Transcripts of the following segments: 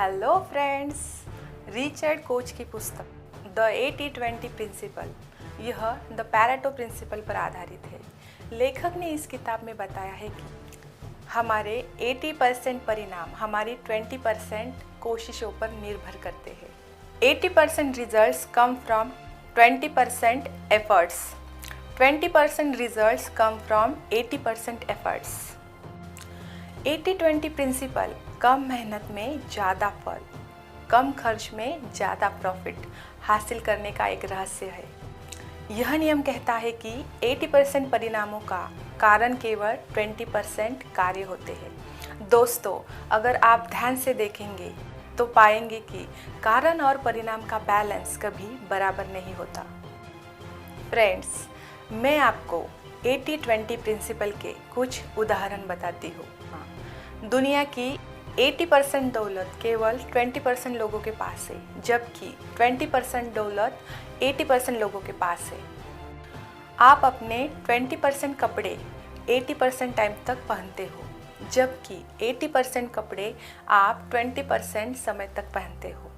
Hello friends, Richard coach की पुस्तक the 80-20 principal यह द पैरेटो प्रिंसिपल पर आधारित है। लेखक ने इस किताब में बताया है कि हमारे 80% परिणाम हमारी 20% कोशिशों पर निर्भर करते हैं। 80% results come from 20% efforts, 20% results come from 80% efforts. 80-20 principle कम मेहनत में ज़्यादा फल, कम खर्च में ज़्यादा प्रॉफिट हासिल करने का एक रहस्य है। यह नियम कहता है कि 80% परिणामों का कारण केवल 20% कार्य होते हैं। दोस्तों, अगर आप ध्यान से देखेंगे तो पाएंगे कि कारण और परिणाम का बैलेंस कभी बराबर नहीं होता। फ्रेंड्स, मैं आपको 80-20 प्रिंसिपल के कुछ उदाहरण बताती हूँ। दुनिया की 80% दौलत केवल 20% लोगों के पास है, जबकि 20% दौलत 80% लोगों के पास है। आप अपने 20% कपड़े 80% टाइम तक पहनते हो, जबकि 80% कपड़े आप 20% समय तक पहनते हो।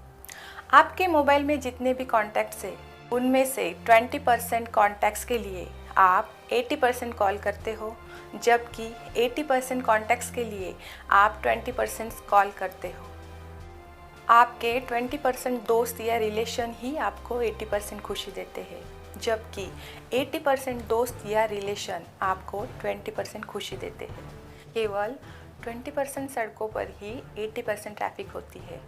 आपके मोबाइल में जितने भी कॉन्टैक्ट्स हैं, उनमें से 20% कॉन्टैक्ट्स के लिए आप 80% कॉल करते हो, जबकि 80% कॉन्टैक्ट्स के लिए आप 20% कॉल करते हो। आपके 20% दोस्त या रिलेशन ही आपको 80% खुशी देते हैं, जबकि 80% दोस्त या रिलेशन आपको 20% खुशी देते हैं। केवल 20% सड़कों पर ही 80% ट्रैफिक होती है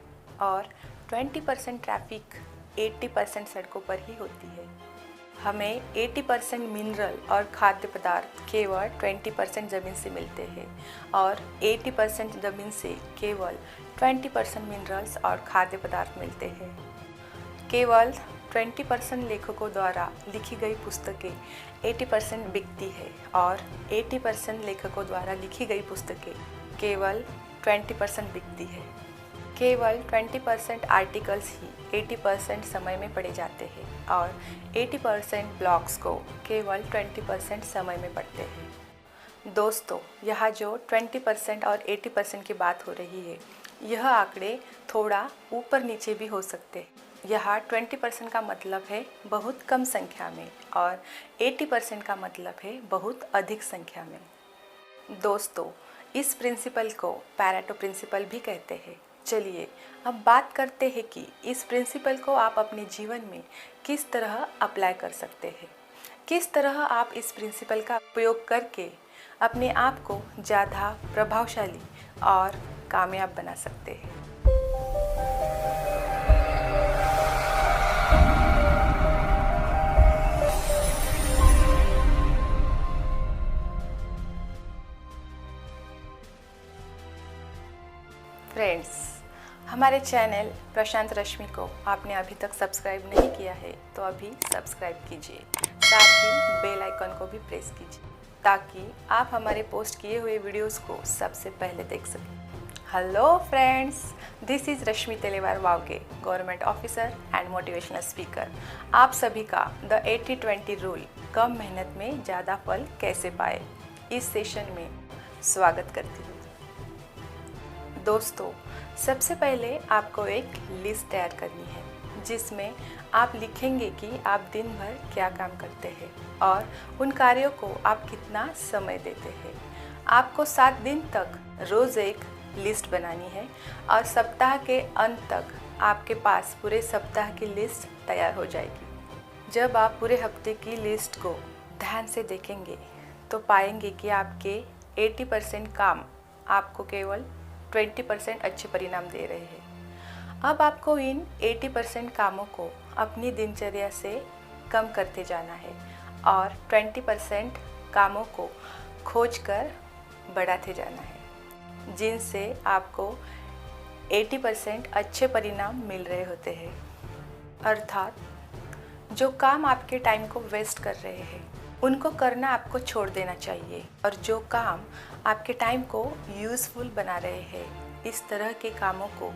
और 20% ट्रैफिक 80% सड़कों पर ही होती है। हमें 80% मिनरल और खाद्य पदार्थ केवल 20% ज़मीन से मिलते हैं और 80% ज़मीन से केवल 20% मिनरल्स और खाद्य पदार्थ मिलते हैं। केवल 20% लेखकों द्वारा लिखी गई पुस्तकें 80% बिकती है और 80% लेखकों द्वारा लिखी गई पुस्तकें केवल 20% बिकती है। केवल 20% आर्टिकल्स ही 80% समय में पढ़े जाते हैं और 80% ब्लॉग्स को केवल 20% समय में पढ़ते हैं। दोस्तों, यहाँ जो 20% और 80% की बात हो रही है, यह आंकड़े थोड़ा ऊपर नीचे भी हो सकते हैं। यहाँ 20% का मतलब है बहुत कम संख्या में और 80% का मतलब है बहुत अधिक संख्या में। दोस्तों, इस प्रिंसिपल को पैरेटो प्रिंसिपल भी कहते हैं। चलिए अब बात करते हैं कि इस प्रिंसिपल को आप अपने जीवन में किस तरह अप्लाई कर सकते हैं। किस तरह आप इस प्रिंसिपल का उपयोग करके अपने आप को ज़्यादा प्रभावशाली और कामयाब बना सकते हैं। फ्रेंड्स, हमारे चैनल प्रशांत रश्मि को आपने अभी तक सब्सक्राइब नहीं किया है तो अभी सब्सक्राइब कीजिए, साथ ही बेल आइकन को भी प्रेस कीजिए ताकि आप हमारे पोस्ट किए हुए वीडियोस को सबसे पहले देख सकें। Hello friends, this is Rashmi Telewar Wavge, government officer and motivational speaker. आप सभी का द 80-20 रूल, कम मेहनत में ज़्यादा फल कैसे पाए, इस सेशन में स्वागत करती हूँ। दोस्तों, सबसे पहले आपको एक लिस्ट तैयार करनी है जिसमें आप लिखेंगे कि आप दिन भर क्या काम करते हैं और उन कार्यों को आप कितना समय देते हैं। आपको 7 दिन तक रोज़ एक लिस्ट बनानी है और सप्ताह के अंत तक आपके पास पूरे सप्ताह की लिस्ट तैयार हो जाएगी। जब आप पूरे हफ्ते की लिस्ट को ध्यान से देखेंगे तो पाएंगे कि आपके 80% काम आपको केवल 20% अच्छे परिणाम दे रहे हैं। अब आपको इन 80% कामों को अपनी दिनचर्या से कम करते जाना है और 20% कामों को खोजकर बढ़ाते जाना है, जिनसे आपको 80% अच्छे परिणाम मिल रहे होते हैं। अर्थात जो काम आपके टाइम को वेस्ट कर रहे हैं उनको करना आपको छोड़ देना चाहिए और जो काम आपके टाइम को यूज़फुल बना रहे हैं, इस तरह के कामों को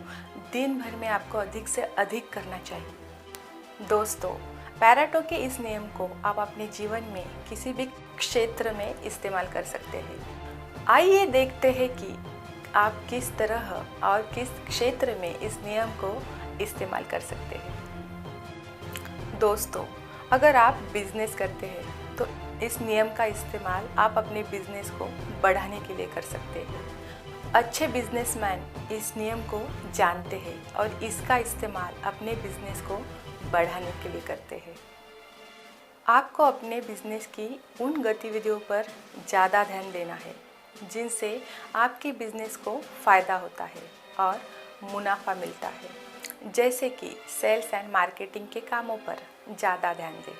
दिन भर में आपको अधिक से अधिक करना चाहिए। दोस्तों, पैरेटो के इस नियम को आप अपने जीवन में किसी भी क्षेत्र में इस्तेमाल कर सकते हैं। आइए देखते हैं कि आप किस तरह और किस क्षेत्र में इस नियम को इस्तेमाल कर सकते हैं। दोस्तों, अगर आप बिजनेस करते हैं तो इस नियम का इस्तेमाल आप अपने बिजनेस को बढ़ाने के लिए कर सकते हैं। अच्छे बिजनेसमैन इस नियम को जानते हैं और इसका इस्तेमाल अपने बिजनेस को बढ़ाने के लिए करते हैं। आपको अपने बिजनेस की उन गतिविधियों पर ज़्यादा ध्यान देना है जिनसे आपके बिजनेस को फ़ायदा होता है और मुनाफा मिलता है, जैसे कि सेल्स एंड मार्केटिंग के कामों पर ज़्यादा ध्यान दें।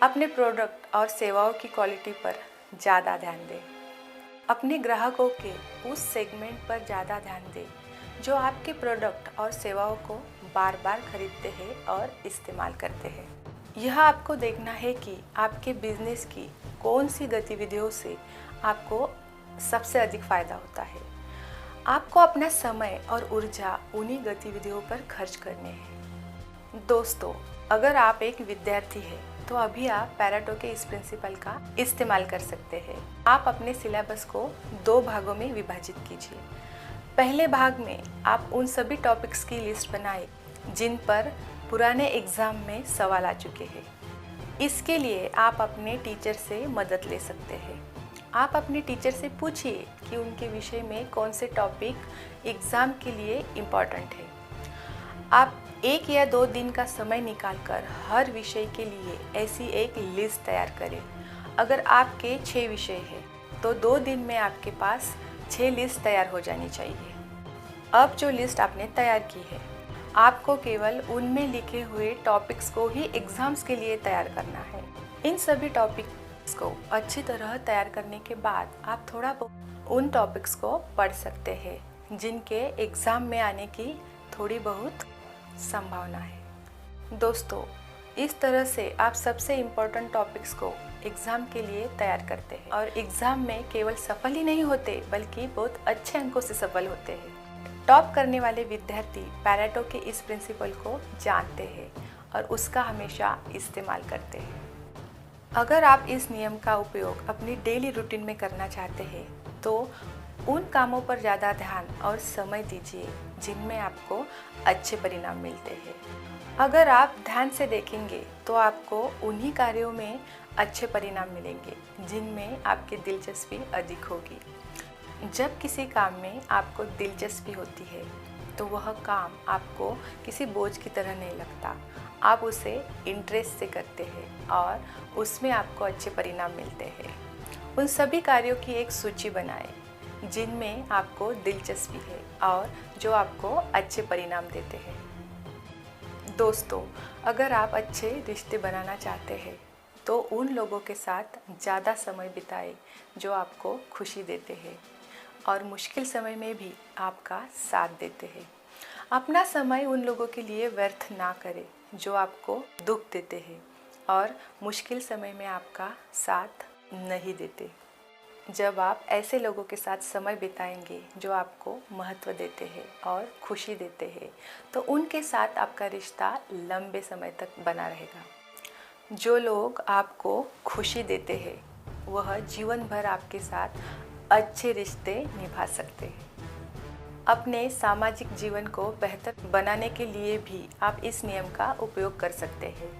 अपने प्रोडक्ट और सेवाओं की क्वालिटी पर ज़्यादा ध्यान दें। अपने ग्राहकों के उस सेगमेंट पर ज़्यादा ध्यान दें जो आपके प्रोडक्ट और सेवाओं को बार बार खरीदते हैं और इस्तेमाल करते हैं। यह आपको देखना है कि आपके बिजनेस की कौन सी गतिविधियों से आपको सबसे अधिक फ़ायदा होता है। आपको अपना समय और ऊर्जा उन्हीं गतिविधियों पर खर्च करने हैं। दोस्तों, अगर आप एक विद्यार्थी हैं तो अभी आप पैरेटो के इस प्रिंसिपल का इस्तेमाल कर सकते हैं। आप अपने सिलेबस को 2 भागों में विभाजित कीजिए। पहले भाग में आप उन सभी टॉपिक्स की लिस्ट बनाएं जिन पर पुराने एग्ज़ाम में सवाल आ चुके हैं। इसके लिए आप अपने टीचर से मदद ले सकते हैं। आप अपने टीचर से पूछिए कि उनके विषय में कौन से टॉपिक एग्ज़ाम के लिए इम्पॉर्टेंट है। आप 1 या 2 दिन का समय निकालकर हर विषय के लिए ऐसी एक लिस्ट तैयार करें। अगर आपके 6 विषय हैं तो 2 दिन में आपके पास 6 लिस्ट तैयार हो जानी चाहिए। अब जो लिस्ट आपने तैयार की है, आपको केवल उनमें लिखे हुए टॉपिक्स को ही एग्ज़ाम्स के लिए तैयार करना है। इन सभी टॉपिक्स को अच्छी तरह तैयार करने के बाद आप थोड़ा बहुत उन टॉपिक्स को पढ़ सकते हैं जिनके एग्ज़ाम में आने की थोड़ी बहुत संभावना है। दोस्तों, इस तरह से आप सबसे इम्पोर्टेंट टॉपिक्स को एग्ज़ाम के लिए तैयार करते हैं और एग्ज़ाम में केवल सफल ही नहीं होते बल्कि बहुत अच्छे अंकों से सफल होते हैं। टॉप करने वाले विद्यार्थी पैरेटो के इस प्रिंसिपल को जानते हैं और उसका हमेशा इस्तेमाल करते हैं। अगर आप इस नियम का उपयोग अपनी डेली रूटीन में करना चाहते हैं तो उन कामों पर ज़्यादा ध्यान और समय दीजिए जिनमें आपको अच्छे परिणाम मिलते हैं। अगर आप ध्यान से देखेंगे तो आपको उन्हीं कार्यों में अच्छे परिणाम मिलेंगे जिनमें आपकी दिलचस्पी अधिक होगी। जब किसी काम में आपको दिलचस्पी होती है तो वह काम आपको किसी बोझ की तरह नहीं लगता। आप उसे इंटरेस्ट से करते हैं और उसमें आपको अच्छे परिणाम मिलते हैं। उन सभी कार्यों की एक सूची बनाएं जिनमें आपको दिलचस्पी है और जो आपको अच्छे परिणाम देते हैं। दोस्तों, अगर आप अच्छे रिश्ते बनाना चाहते हैं तो उन लोगों के साथ ज़्यादा समय बिताएं जो आपको खुशी देते हैं और मुश्किल समय में भी आपका साथ देते हैं। अपना समय उन लोगों के लिए व्यर्थ ना करें जो आपको दुख देते हैं और मुश्किल समय में आपका साथ नहीं देते। जब आप ऐसे लोगों के साथ समय बिताएंगे जो आपको महत्व देते हैं और खुशी देते हैं तो उनके साथ आपका रिश्ता लंबे समय तक बना रहेगा। जो लोग आपको खुशी देते हैं वह जीवन भर आपके साथ अच्छे रिश्ते निभा सकते हैं। अपने सामाजिक जीवन को बेहतर बनाने के लिए भी आप इस नियम का उपयोग कर सकते हैं।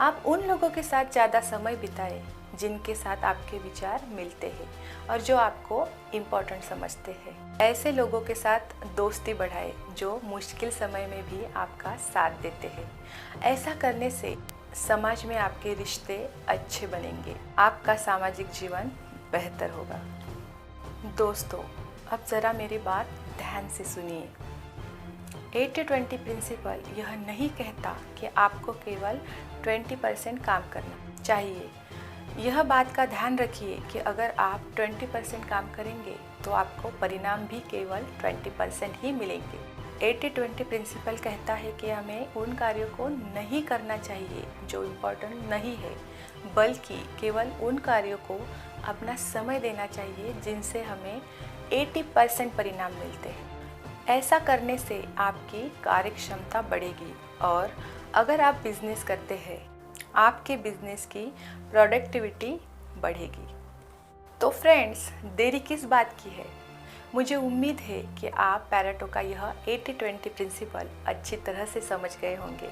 आप उन लोगों के साथ ज़्यादा समय बिताएं जिनके साथ आपके विचार मिलते हैं और जो आपको इम्पोर्टेंट समझते हैं। ऐसे लोगों के साथ दोस्ती बढ़ाएं जो मुश्किल समय में भी आपका साथ देते हैं। ऐसा करने से समाज में आपके रिश्ते अच्छे बनेंगे, आपका सामाजिक जीवन बेहतर होगा। दोस्तों, अब ज़रा मेरी बात ध्यान से सुनिए। 80-20 प्रिंसिपल यह नहीं कहता कि आपको केवल 20% काम करना चाहिए। यह बात का ध्यान रखिए कि अगर आप 20% काम करेंगे तो आपको परिणाम भी केवल 20% ही मिलेंगे। 80-20 प्रिंसिपल कहता है कि हमें उन कार्यों को नहीं करना चाहिए जो इम्पोर्टेंट नहीं है, बल्कि केवल उन कार्यों को अपना समय देना चाहिए जिनसे हमें 80% परिणाम मिलते हैं। ऐसा करने से आपकी कार्यक्षमता बढ़ेगी और अगर आप बिजनेस करते हैं, आपके बिजनेस की प्रोडक्टिविटी बढ़ेगी। तो फ्रेंड्स, देरी किस बात की है? मुझे उम्मीद है कि आप पैरेटो का यह 80-20 प्रिंसिपल अच्छी तरह से समझ गए होंगे।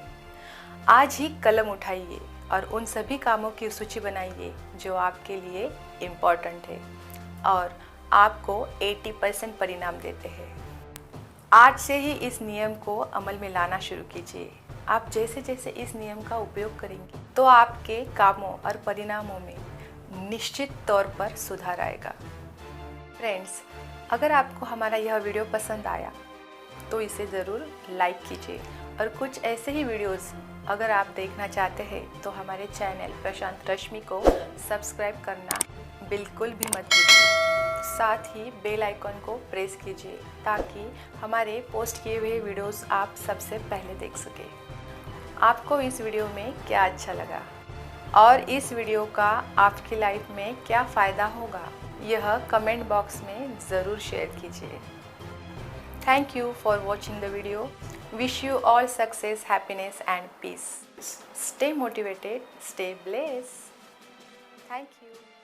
आज ही कलम उठाइए और उन सभी कामों की सूची बनाइए जो आपके लिए इम्पोर्टेंट है और आपको 80% परिणाम देते हैं। आज से ही इस नियम को अमल में लाना शुरू कीजिए। आप जैसे जैसे इस नियम का उपयोग करेंगे तो आपके कामों और परिणामों में निश्चित तौर पर सुधार आएगा। फ्रेंड्स, अगर आपको हमारा यह वीडियो पसंद आया तो इसे ज़रूर लाइक कीजिए और कुछ ऐसे ही वीडियोस अगर आप देखना चाहते हैं तो हमारे चैनल प्रशांत रश्मि को सब्सक्राइब करना बिल्कुल भी मत भूलिए। साथ ही बेल आइकॉन को प्रेस कीजिए ताकि हमारे पोस्ट किए हुए वीडियोस आप सबसे पहले देख सकें। आपको इस वीडियो में क्या अच्छा लगा और इस वीडियो का आपकी लाइफ में क्या फ़ायदा होगा, यह कमेंट बॉक्स में ज़रूर शेयर कीजिए। Thank you for watching the video. Wish you all success, happiness and peace. Stay motivated, stay blessed. Thank you.